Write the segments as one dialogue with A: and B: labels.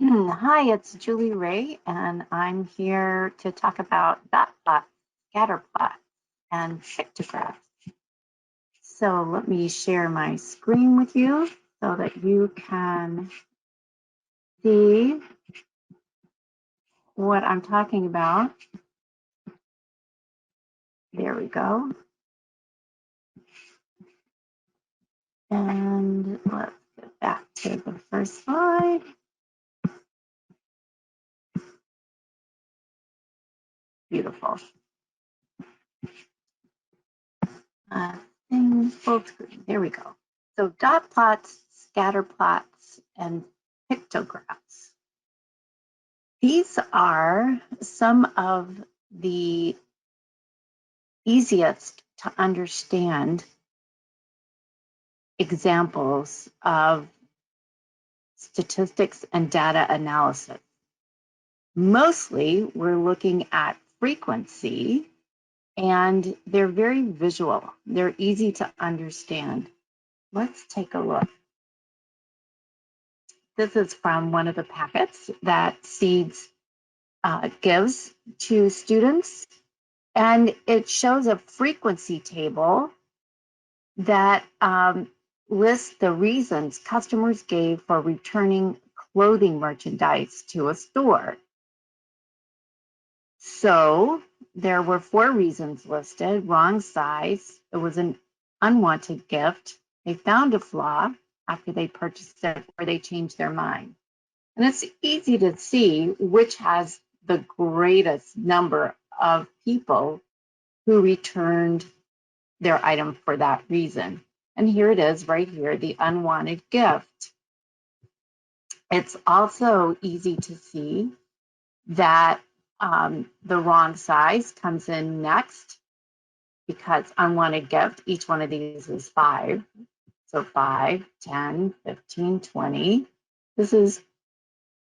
A: Hi, it's Julie Ray, and I'm here to talk about dot plots, scatter plots, and pictographs. So let me share my screen with you so that you can see what I'm talking about. There we go. And let's get back to the first slide. Beautiful. Full screen. There we go. So dot plots, scatter plots, and pictographs. These are some of the easiest to understand examples of statistics and data analysis. Mostly, we're looking at frequency, and they're very visual. They're easy to understand. Let's take a look. This is from one of the packets that Seeds gives to students, and it shows a frequency table that lists the reasons customers gave for returning clothing merchandise to a store. So there were 4 reasons listed: wrong size, it was an unwanted gift, they found a flaw after they purchased it, or they changed their mind. And it's easy to see which has the greatest number of people who returned their item for that reason. And here it is right here, the unwanted gift. It's also easy to see that the wrong size comes in next, because unwanted gift, each one of these is 5. So 5, 10, 15, 20. This is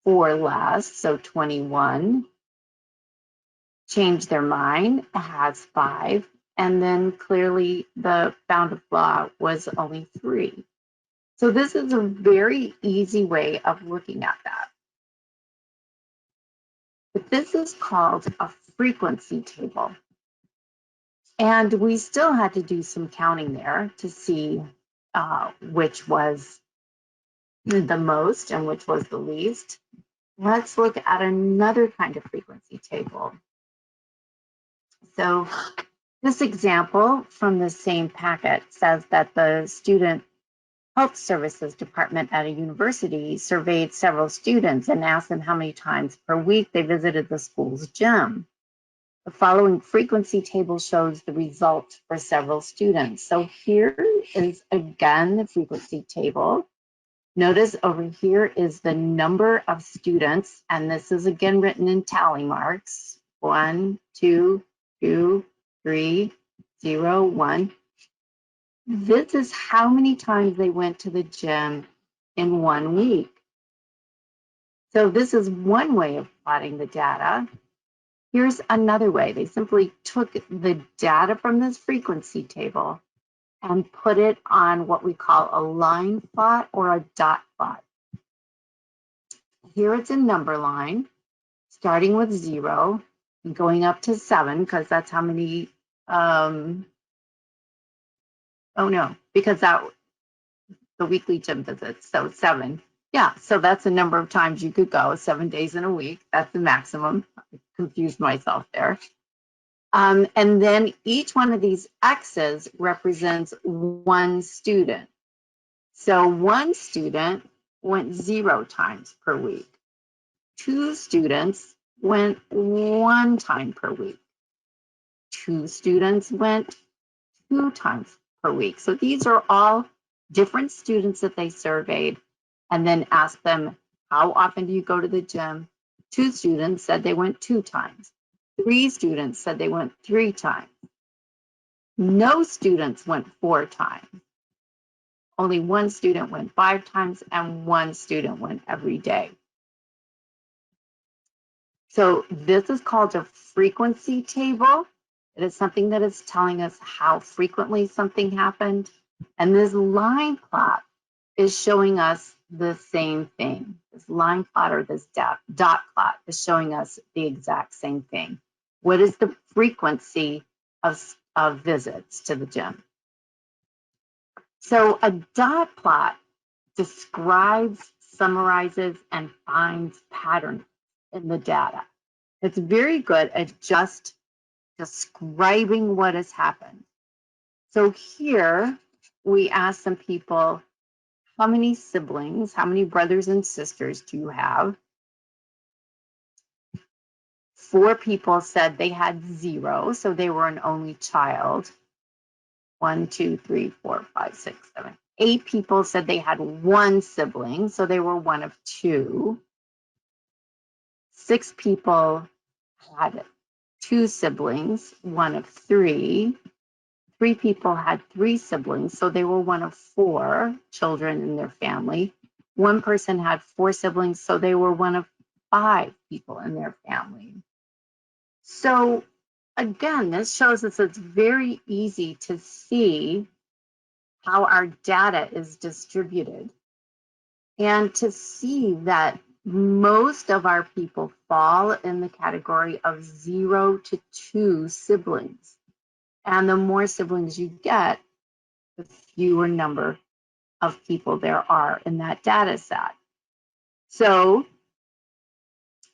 A: 4 less, so 21. Change their mind has 5. And then clearly the found a flaw was only 3. So this is a very easy way of looking at that. But this is called a frequency table. And we still had to do some counting there to see which was the most and which was the least. Let's look at another kind of frequency table. So this example from the same packet says that the Student Health Services Department at a university surveyed several students and asked them how many times per week they visited the school's gym. The following frequency table shows the result for several students. So here is again the frequency table. Notice over here is the number of students, and this is again written in tally marks. 1, 2, 2, 3, 0, 1. This is how many times they went to the gym in 1 week. So this is one way of plotting the data. Here's another way. They simply took the data from this frequency table and put it on what we call a line plot or a dot plot. Here it's a number line, starting with 0 and going up to 7, because that's how many, because that the weekly gym visits, so 7. Yeah, so that's the number of times you could go, 7 days in a week. That's the maximum. I confused myself there. And then each one of these X's represents 1 student. So 1 student went 0 times per week. 2 students went 1 time per week. 2 students went 2 times per week. So these are all different students that they surveyed and then asked them, how often do you go to the gym? 2 students said they went 2 times. 3 students said they went 3 times. No students went 4 times. Only 1 student went 5 times, and 1 student went every day. So this is called a frequency table. It is something that is telling us how frequently something happened. And this line plot is showing us the same thing. This line plot or this dot plot is showing us the exact same thing. What is the frequency of visits to the gym? So a dot plot describes, summarizes, and finds patterns in the data. It's very good at just describing what has happened. So here we ask some people, how many siblings, how many brothers and sisters do you have? 4 people said they had 0, so they were an only child. 1, 2, 3, 4, 5, 6, 7. 8 people said they had 1 sibling, so they were one of 2. 6 people had 2 siblings, one of 3. 3 people had 3 siblings, so they were one of 4 children in their family. 1 person had 4 siblings, so they were one of 5 people in their family. So again, this shows us it's very easy to see how our data is distributed and to see that most of our people fall in the category of 0 to 2 siblings. And the more siblings you get, the fewer number of people there are in that data set. So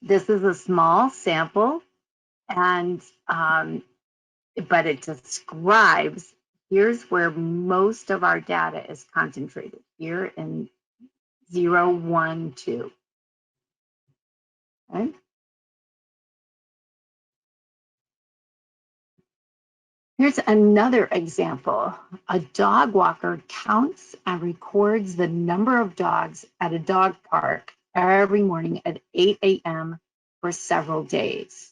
A: this is a small sample, and but it describes, here's where most of our data is concentrated, here in 0, 1, 2. Okay? Here's another example. A dog walker counts and records the number of dogs at a dog park every morning at 8 a.m. for several days.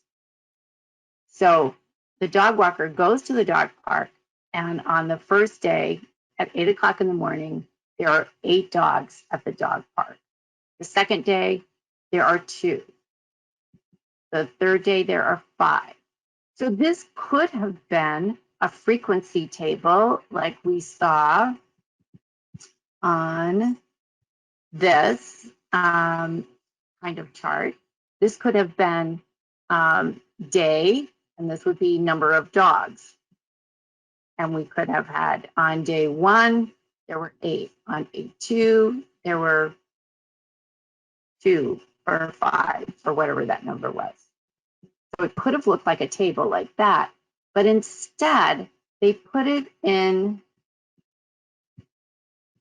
A: So the dog walker goes to the dog park, and on the first day at 8 o'clock in the morning, there are 8 dogs at the dog park. The second day, there are 2. The third day, there are 5. So this could have been a frequency table like we saw on this kind of chart. This could have been day, and this would be number of dogs. And we could have had on day 1, there were 8. On day 2, there were 2 or 5 or whatever that number was. So it could have looked like a table like that, but instead they put it in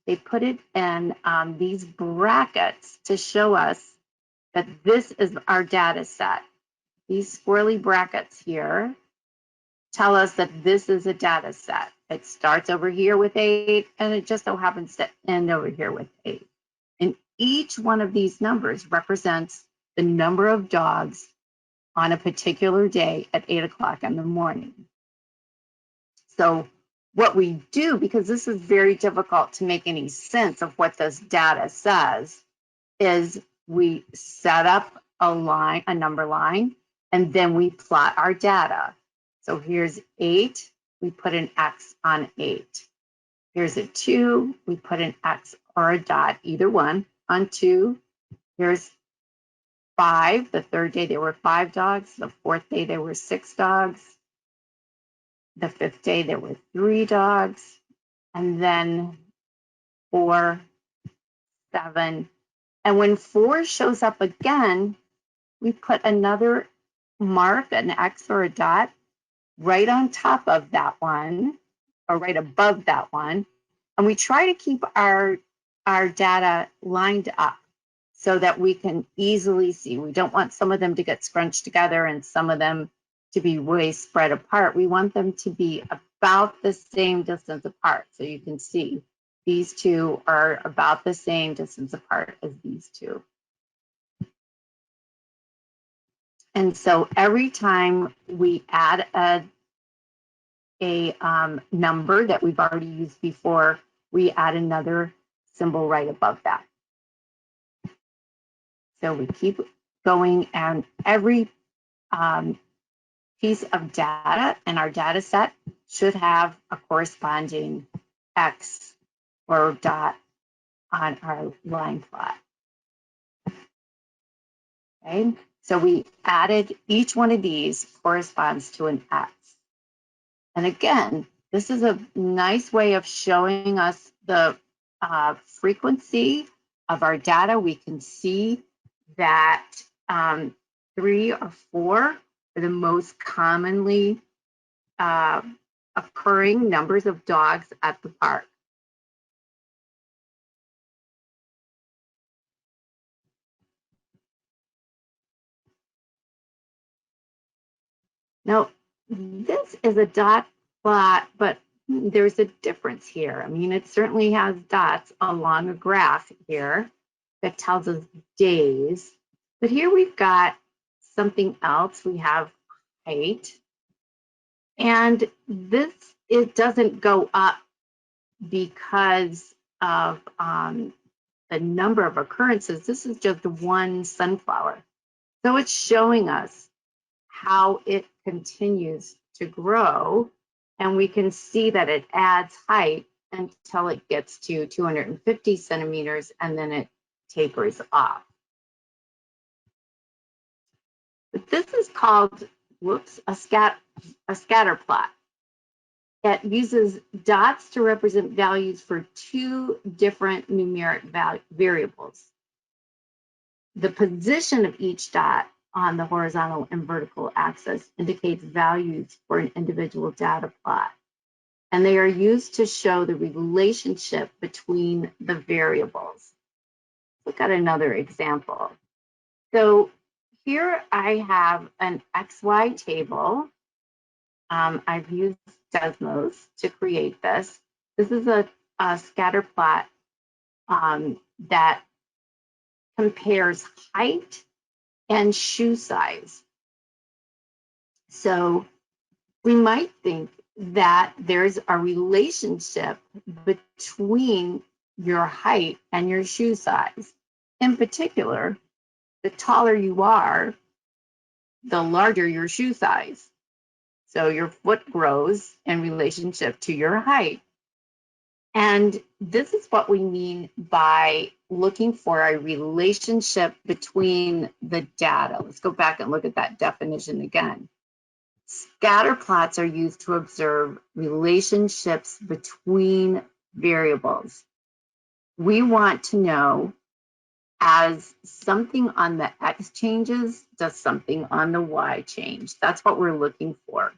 A: these brackets to show us that this is our data set. These swirly brackets here tell us that this is a data set. It starts over here with 8, and it just so happens to end over here with 8. And each one of these numbers represents the number of dogs on a particular day at 8 o'clock in the morning. So what we do, because this is very difficult to make any sense of what this data says, is we set up a line, a number line, and then we plot our data. So here's 8, we put an X on 8. Here's a 2, we put an X or a dot, either one, on 2. Here's 5, the third day there were 5 dogs, the fourth day there were 6 dogs, the 5th day there were 3 dogs, and then 4, 7. And when 4 shows up again, we put another mark, an X or a dot, right on top of that one, or right above that one. And we try to keep our data lined up so that we can easily see. We don't want some of them to get scrunched together and some of them to be way spread apart. We want them to be about the same distance apart. So you can see these 2 are about the same distance apart as these 2. And so every time we add a number that we've already used before, we add another symbol right above that. So we keep going, and every piece of data in our data set should have a corresponding X or dot on our line plot. Okay, so we added each one of these corresponds to an X. And again, this is a nice way of showing us the frequency of our data. We can see that 3 or 4 are the most commonly occurring numbers of dogs at the park. Now, this is a dot plot, but there's a difference here. I mean, it certainly has dots along a graph here that tells us days. But here we've got something else. We have height. And this, it doesn't go up because of the number of occurrences. This is just one sunflower. So it's showing us how it continues to grow. And we can see that it adds height until it gets to 250 centimeters, and then it tapers off. But this is called, a scatter plot. It uses dots to represent values for 2 different numeric variables. The position of each dot on the horizontal and vertical axis indicates values for an individual data plot. And they are used to show the relationship between the variables. Look at another example. So here I have an XY table. I've used Desmos to create this. This is a scatter plot that compares height and shoe size. So we might think that there's a relationship between your height and your shoe size. In particular, the taller you are, the larger your shoe size. So your foot grows in relationship to your height. And this is what we mean by looking for a relationship between the data. Let's go back and look at that definition again. Scatter plots are used to observe relationships between variables. We want to know, as something on the X changes, does something on the Y change? That's what we're looking for.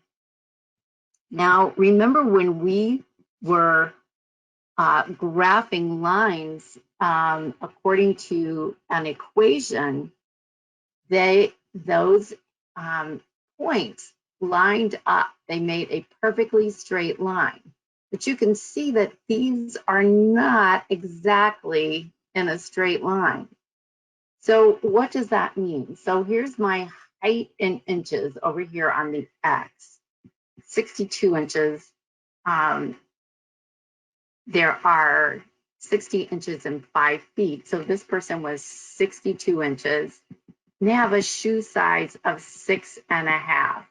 A: Now, remember when we were graphing lines according to an equation, those points lined up. They made a perfectly straight line. But you can see that these are not exactly in a straight line. So what does that mean? So here's my height in inches over here on the X, 62 inches. There are 60 inches and 5 feet. So this person was 62 inches. And they have a shoe size of 6.5.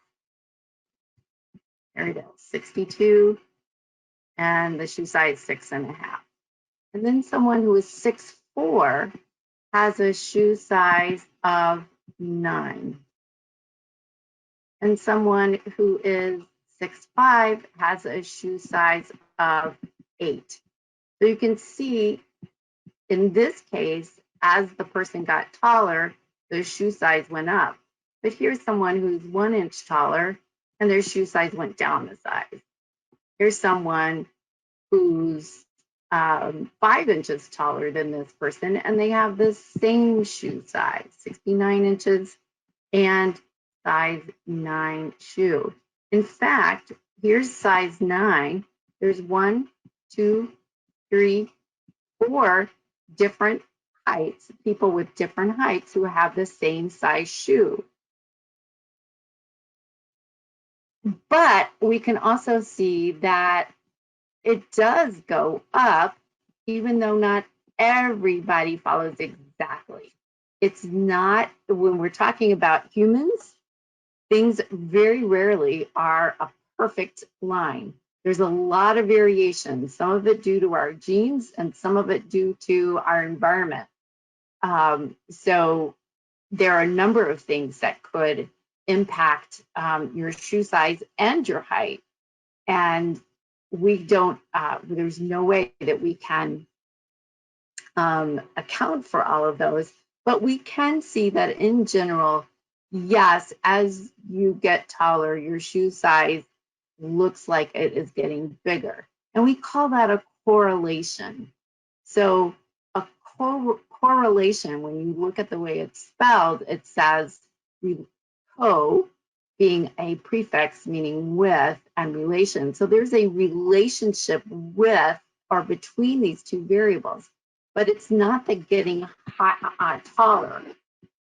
A: There it is, 62, and the shoe size 6.5. And then someone who is 6'4" has a shoe size of 9. And someone who is 6'5" has a shoe size of 8. So you can see in this case, as the person got taller, their shoe size went up. But here's someone who's 1 inch taller, and their shoe size went down the size. Here's someone who's 5 inches taller than this person, and they have the same shoe size, 69 inches and size 9 shoe. In fact, here's size 9. There's 1, 2, 3, 4 different heights, people with different heights who have the same size shoe. But we can also see that it does go up, even though not everybody follows exactly. It's not, when we're talking about humans, things very rarely are a perfect line. There's a lot of variation, some of it due to our genes and some of it due to our environment. So there are a number of things that could impact your shoe size and your height. And we don't, there's no way that we can account for all of those, but we can see that in general, yes, as you get taller, your shoe size looks like it is getting bigger. And we call that a correlation. So a correlation, when you look at the way it's spelled, it says co being a prefix meaning with and relation. So there's a relationship with or between these two variables, but it's not that getting taller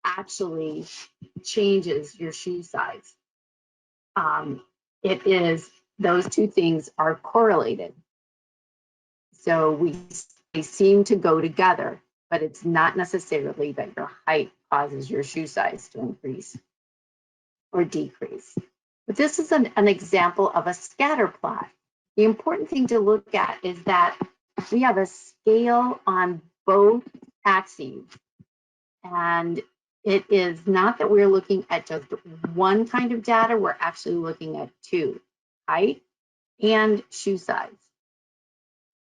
A: actually changes your shoe size. It is, those two things are correlated. So they seem to go together, but it's not necessarily that your height causes your shoe size to increase or decrease. But this is an example of a scatter plot. The important thing to look at is that we have a scale on both axes. And it is not that we're looking at just one kind of data, we're actually looking at two, height and shoe size.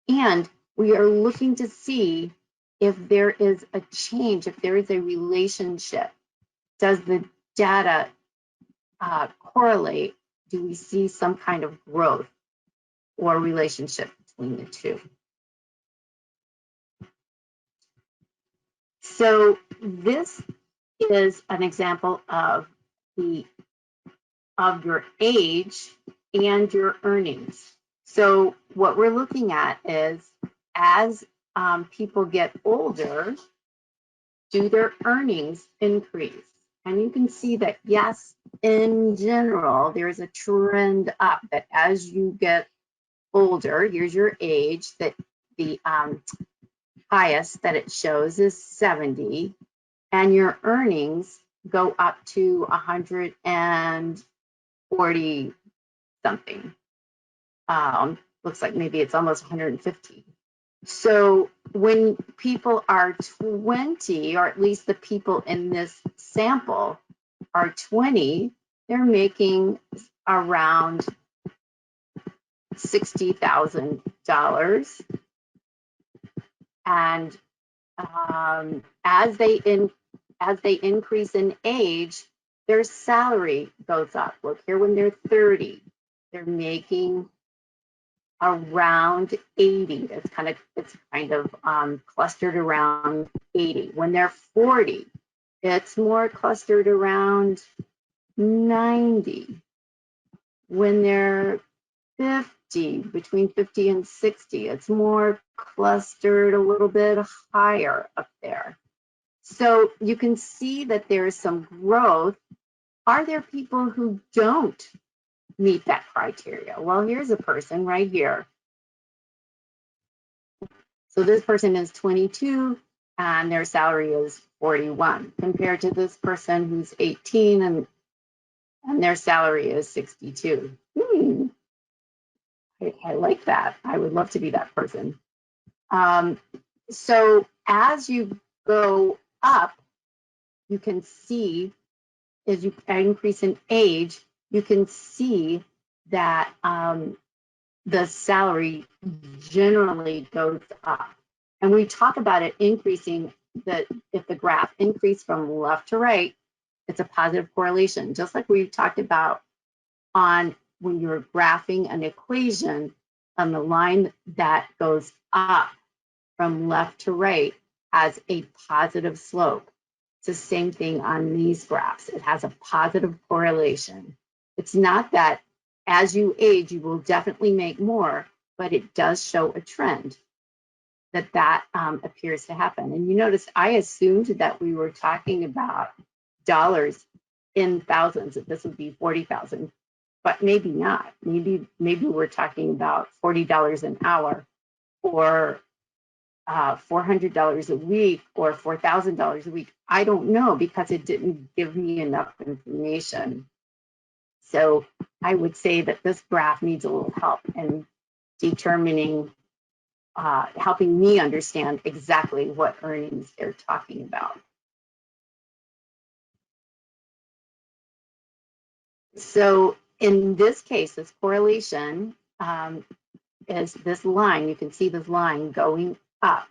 A: And we are looking to see if there is a change, if there is a relationship. Does the data correlate? Do we see some kind of growth or relationship between the two? So this is an example of your age and your earnings. So what we're looking at is as people get older, do their earnings increase? And you can see that, yes, in general, there's a trend up that as you get older, here's your age, that the highest that it shows is 70, and your earnings go up to 140 something. Looks like maybe it's almost 150. So when people are 20, or at least the people in this sample are 20, they're making around $60,000. And as they increase in age, their salary goes up. Look here, when they're 30, they're making around 80. It's kind of clustered around 80. When they're 40, it's more clustered around 90. When they're 50, between 50 and 60, it's more clustered a little bit higher up there. So you can see that there is some growth. Are there people who don't meet that criteria? Well, here's a person right here. So this person is 22 and their salary is 41, compared to this person who's 18 and their salary is 62. I like that. I would love to be that person. So as you go up, you can see, as you increase in age, you can see that the salary generally goes up. And we talk about it increasing, that if the graph increased from left to right, it's a positive correlation. Just like we talked about on when you're graphing an equation, on the line that goes up from left to right has a positive slope. It's the same thing on these graphs. It has a positive correlation. It's not that as you age, you will definitely make more, but it does show a trend that appears to happen. And you notice I assumed that we were talking about dollars in thousands, that this would be 40,000, but maybe not. Maybe we're talking about $40 an hour, or $400 a week, or $4,000 a week. I don't know, because it didn't give me enough information. So I would say that this graph needs a little help in determining, helping me understand exactly what earnings they're talking about. So in this case, this correlation is this line. You can see this line going up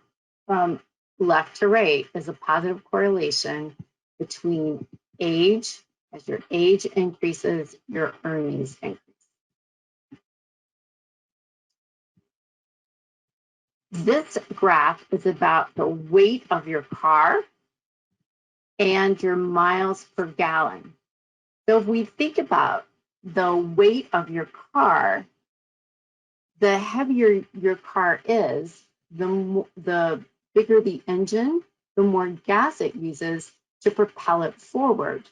A: from left to right is a positive correlation between age. As your age increases, your earnings increase. This graph is about the weight of your car and your miles per gallon. So if we think about the weight of your car, the heavier your car is, the bigger the engine, the more gas it uses to propel it forward.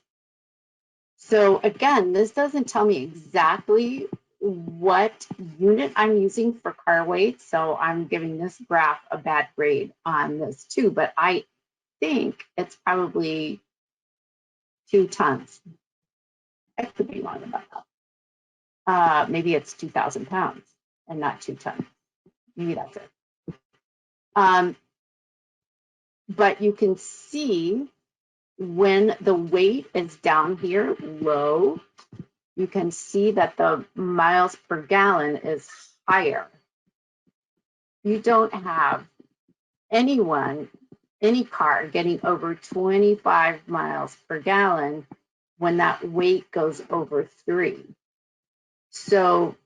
A: So again, this doesn't tell me exactly what unit I'm using for car weight. So I'm giving this graph a bad grade on this too, but I think it's probably 2 tons. I could be wrong about that. Maybe it's 2,000 pounds and not 2 tons. Maybe that's it. But you can see when the weight is down here low, you can see that the miles per gallon is higher. You don't have any car getting over 25 miles per gallon when that weight goes over 3. So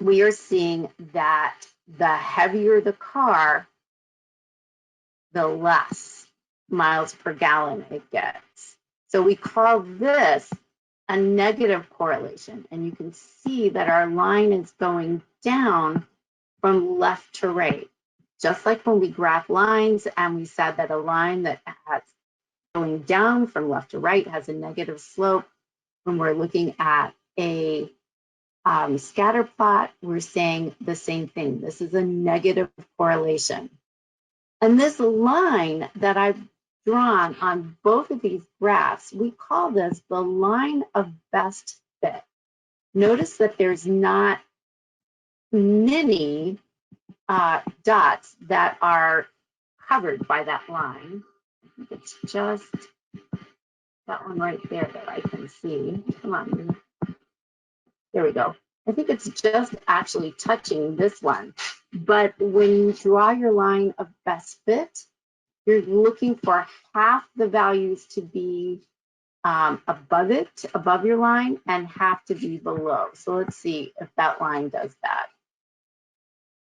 A: we are seeing that the heavier the car, the less miles per gallon it gets. So we call this a negative correlation. And you can see that our line is going down from left to right. Just like when we graph lines and we said that a line that has going down from left to right has a negative slope. When we're looking at a scatter plot, we're saying the same thing. This is a negative correlation. And this line that I've drawn on both of these graphs, we call this the line of best fit. Notice that there's not many dots that are covered by that line. I think it's just that one right there that I can see. Come on. There we go. I think it's just actually touching this one. But when you draw your line of best fit, you're looking for half the values to be above your line, and half to be below. So let's see if that line does that.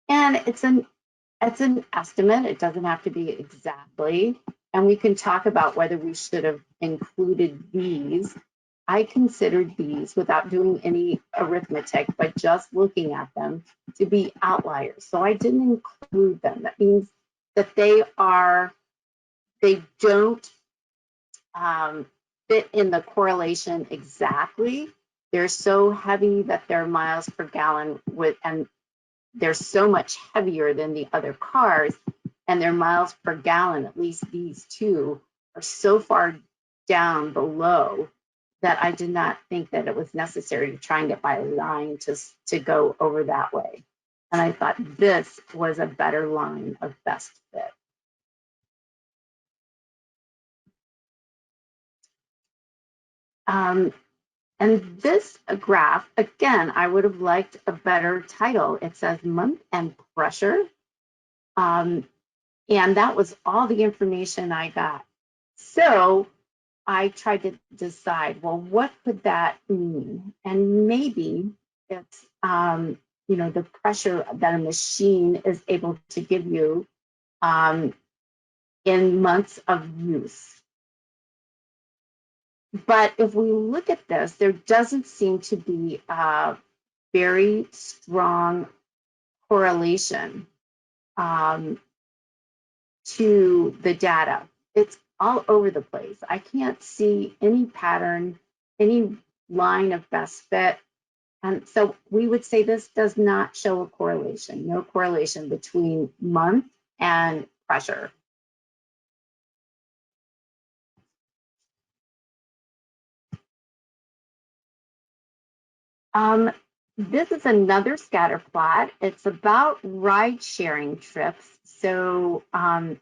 A: And it's an estimate. It doesn't have to be exactly. And we can talk about whether we should have included these. I considered these, without doing any arithmetic, but just looking at them, to be outliers. So I didn't include them. That means that they don't fit in the correlation exactly. They're so heavy that their miles per gallon and they're so much heavier than the other cars, and their miles per gallon, at least these two, are so far down below that I did not think that it was necessary to try and get my line to go over that way. And I thought this was a better line of best fit. And this graph, again, I would have liked a better title. It says month and pressure. And that was all the information I got. So I tried to decide, well, what could that mean? And maybe it's, the pressure that a machine is able to give you in months of use. But if we look at this, there doesn't seem to be a very strong correlation to the data. It's all over the place. I can't see any pattern, any line of best fit. And so we would say this does not show a correlation, no correlation between month and pressure. This is another scatter plot. It's about ride sharing trips. So an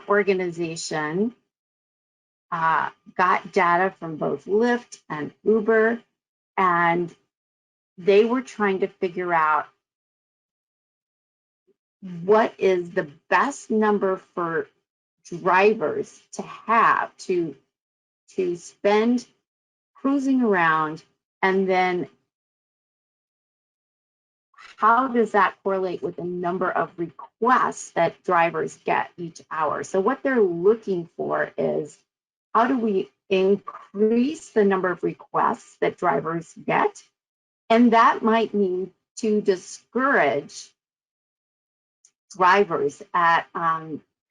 A: organization got data from both Lyft and Uber, and they were trying to figure out what is the best number for drivers to have to spend cruising around, and then how does that correlate with the number of requests that drivers get each hour? So what they're looking for is, how do we increase the number of requests that drivers get? And that might mean to discourage drivers at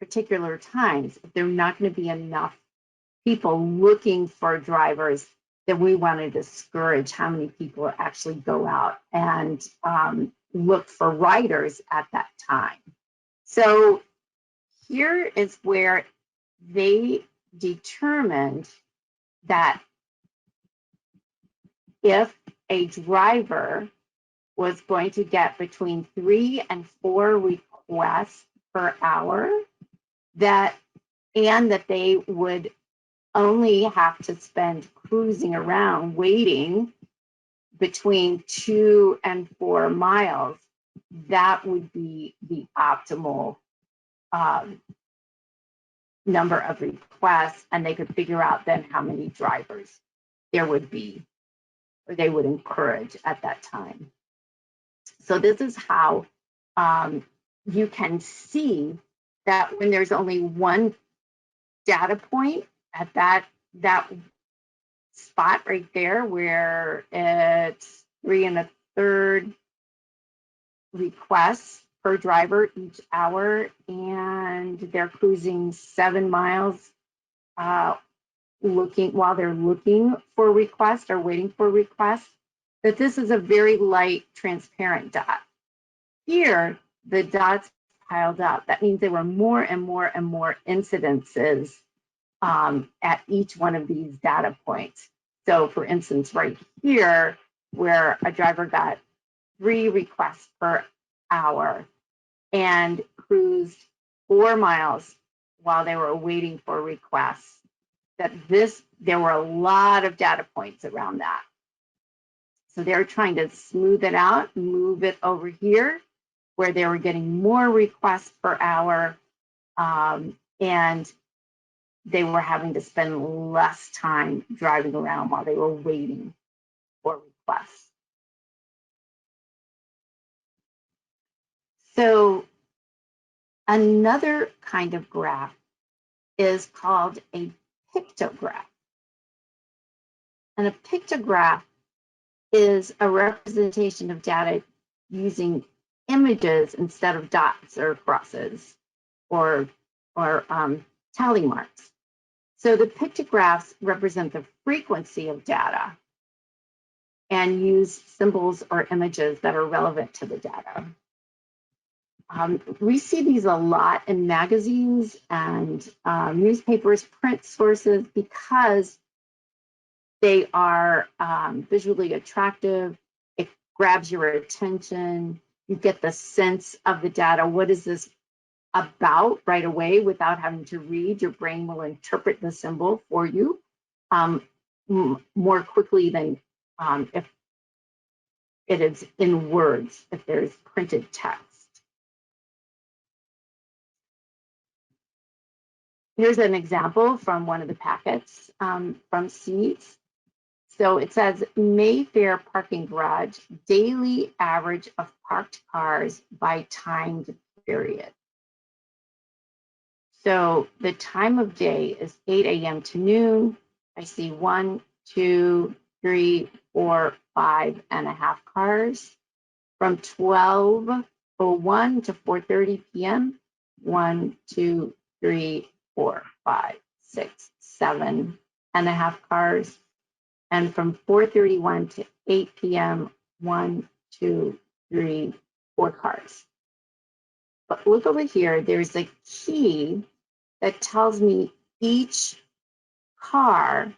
A: particular times. If there are not going to be enough people looking for drivers, then we want to discourage how many people actually go out and look for riders at that time. So here is where they determined that if a driver was going to get between 3 and 4 requests per hour, that they would only have to spend cruising around waiting between 2 and 4 miles, that would be the optimal number of requests, and they could figure out then how many drivers there would be, or they would encourage at that time. So this is how you can see that when there's only one data point at that spot right there where it's 3 1/3 requests per driver each hour, and they're cruising 7 miles while they're looking for requests or waiting for requests, that this is a very light, transparent dot. Here, the dots piled up. That means there were more and more and more incidences at each one of these data points. So for instance, right here, where a driver got 3 requests per hour and cruised 4 miles while they were waiting for requests, there were a lot of data points around that. So they're trying to smooth it out, move it over here where they were getting more requests per hour, and they were having to spend less time driving around while they were waiting for requests. So another kind of graph is called a pictograph. And a pictograph is a representation of data using images instead of dots or crosses or tally marks. So the pictographs represent the frequency of data and use symbols or images that are relevant to the data. We see these a lot in magazines and newspapers, print sources, because they are visually attractive. It grabs your attention. You get the sense of the data. What is this about right away without having to read? Your brain will interpret the symbol for you more quickly than if it is in words, if there's printed text. Here's an example from one of the packets from Seeds. So it says Mayfair parking garage, daily average of parked cars by timed period. So the time of day is 8 a.m. to noon. I see 1, 2, 3, 4, 5.5 cars. From 12:01 to 4:30 p.m., 1, 2, 3, 4, 5, 6, 7.5 cars. And from 4:31 to 8 p.m., 1, 2, 3, 4 cars. But look over here, there's a key that tells me each car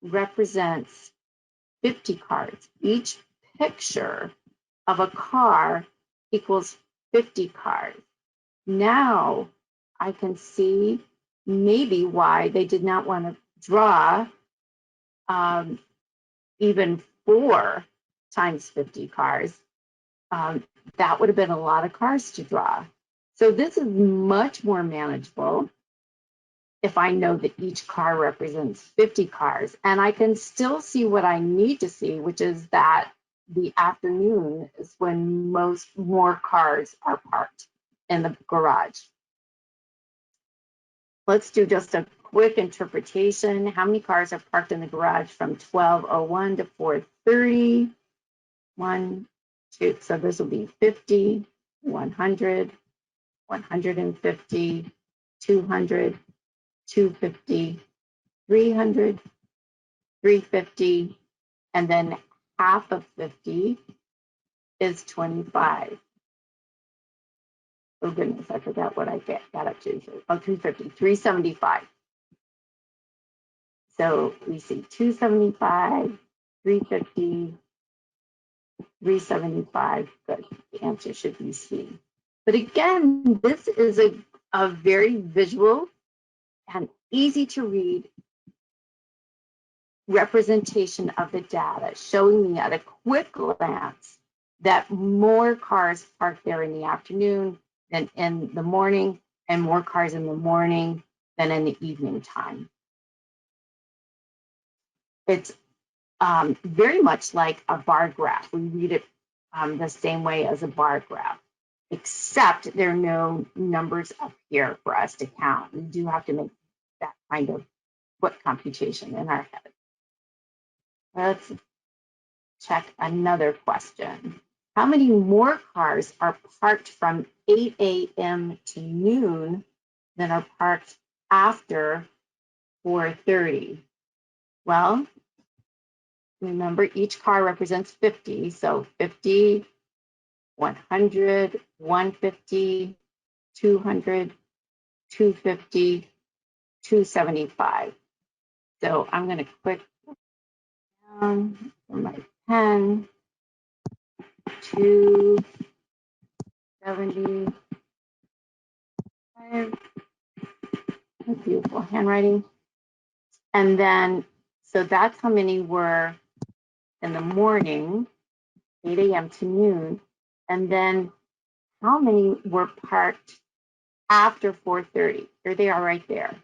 A: represents 50 cars. Each picture of a car equals 50 cars. Now I can see maybe why they did not want to draw even 4 times 50 cars. That would have been a lot of cars to draw. So this is much more manageable if I know that each car represents 50 cars, and I can still see what I need to see, which is that the afternoon is when more cars are parked in the garage. Let's do just a quick interpretation. How many cars are parked in the garage from 12:01 to 4:30? 1, 2, so this will be 50, 100, 150, 200, 250, 300, 350, and then half of 50 is 25. Oh goodness, I forgot what I got up to. Oh, 250, 375. So we see 275, 350, 375. Good. The answer should be C. But again, this is a very visual and easy to read representation of the data, showing me at a quick glance that more cars parked there in the afternoon than in the morning, and more cars in the morning than in the evening time. It's very much like a bar graph. We read it the same way as a bar graph, except there are no numbers up here for us to count. We do have to make that kind of foot computation in our head. Let's check another question. How many more cars are parked from 8 a.m. to noon than are parked after 4:30? Well, remember each car represents 50, so 50, 100, 150, 200, 250, 275. So I'm going to click down for my pen. 275. Beautiful handwriting. And then, so that's how many were in the morning, 8 a.m. to noon. And then how many were parked after 4:30? Here they are right there.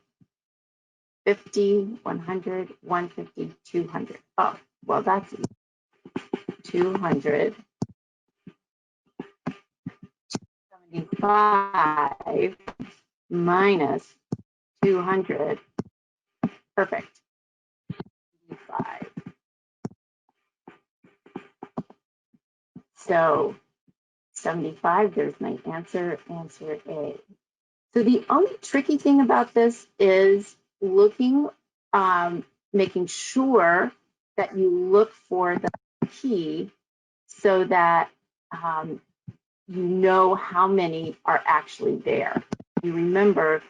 A: 50, 100, 150, 200. Oh, well, that's 200. 75 minus 200. Perfect. 5. So 75, there's my answer, answer A. So the only tricky thing about this is looking, making sure that you look for the key so that you know how many are actually there. You remember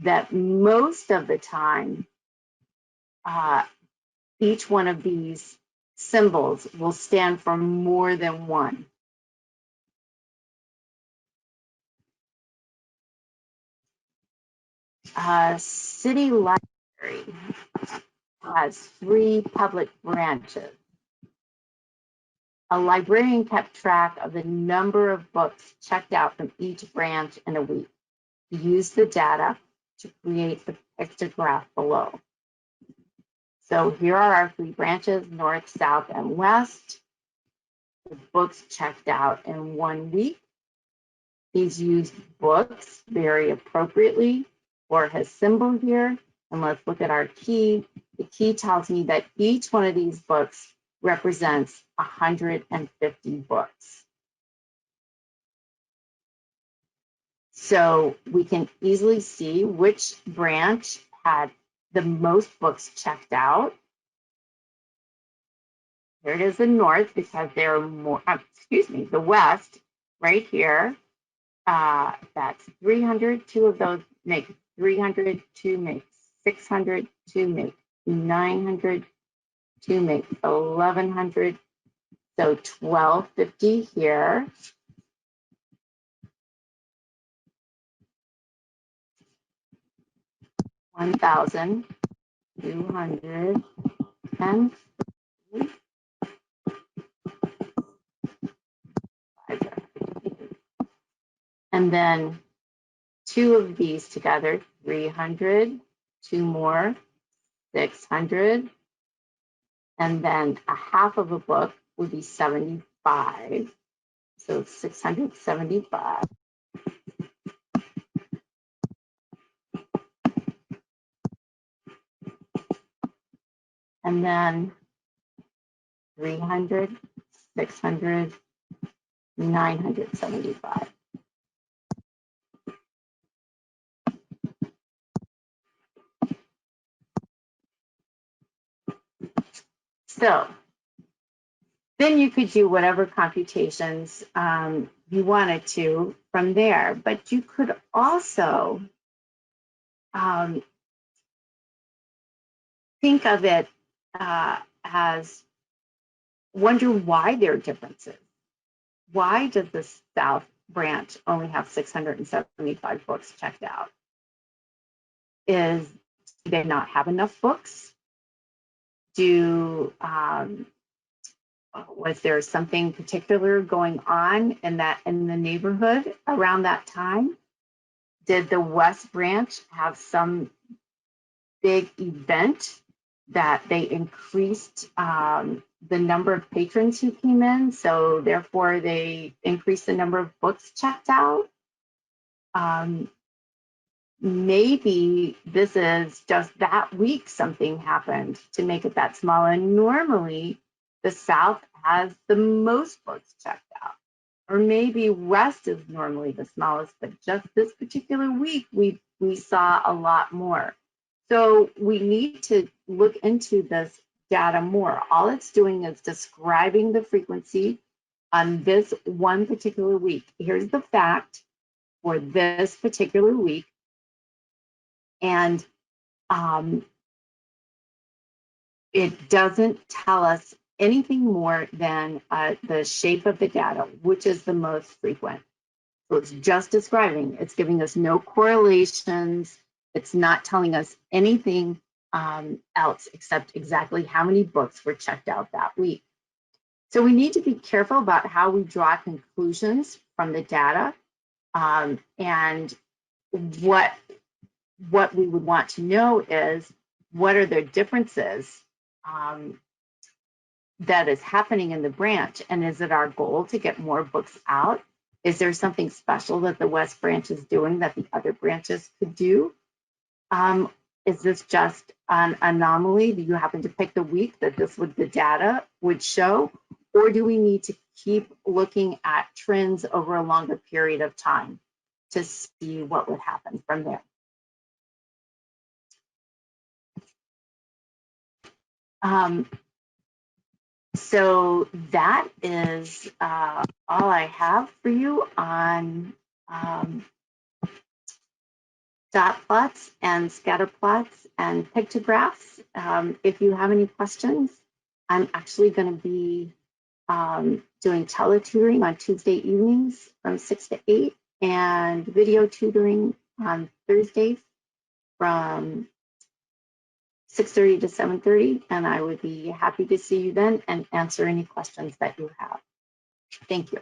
A: that most of the time, each one of these symbols will stand for more than one. City Library has 3 public branches. A librarian kept track of the number of books checked out from each branch in a week. He used the data to create the pictograph below. So here are our 3 branches, north, south, and west. The books checked out in 1 week. He's used books very appropriately for his symbol here. And let's look at our key. The key tells me that each one of these books represents 150 books. So we can easily see which branch had the most books checked out. Here it is the north because there are more, the west right here. That's 300. 2 of those make 300, 2 make 600, 2 make 900, 2 make 1,100. So 1,250 here. 1,200 and then 2 of these together, 300, 2 more, 600, and then a half of a book would be 75. So 675. And then 300, 600, 975. So then you could do whatever computations you wanted to from there, but you could also think of it as wonder why there are differences. Why does the South branch only have 675 books checked out? Do they not have enough books? Was there something particular going on in the neighborhood around that time? Did the West branch have some big event that they increased the number of patrons who came in, so therefore they increased the number of books checked out? Maybe this is just that week something happened to make it that small, and normally the South has the most books checked out. Or maybe West is normally the smallest, but just this particular week we saw a lot more. So we need to look into this data more. All it's doing is describing the frequency on this one particular week. Here's the fact for this particular week. And it doesn't tell us anything more than the shape of the data, which is the most frequent. So it's just describing. It's giving us no correlations. It's not telling us anything else except exactly how many books were checked out that week. So we need to be careful about how we draw conclusions from the data, and what we would want to know is, what are the differences that is happening in the branch, and is it our goal to get more books out? Is there something special that the West branch is doing that the other branches could do? Is this just an anomaly? Do you happen to pick the week that the data would show? Or do we need to keep looking at trends over a longer period of time to see what would happen from there? So that is all I have for you on dot plots and scatter plots and pictographs. If you have any questions, I'm actually going to be doing teletutoring on Tuesday evenings from 6 to 8 and video tutoring on Thursdays from 6:30 to 7:30, and I would be happy to see you then and answer any questions that you have. Thank you.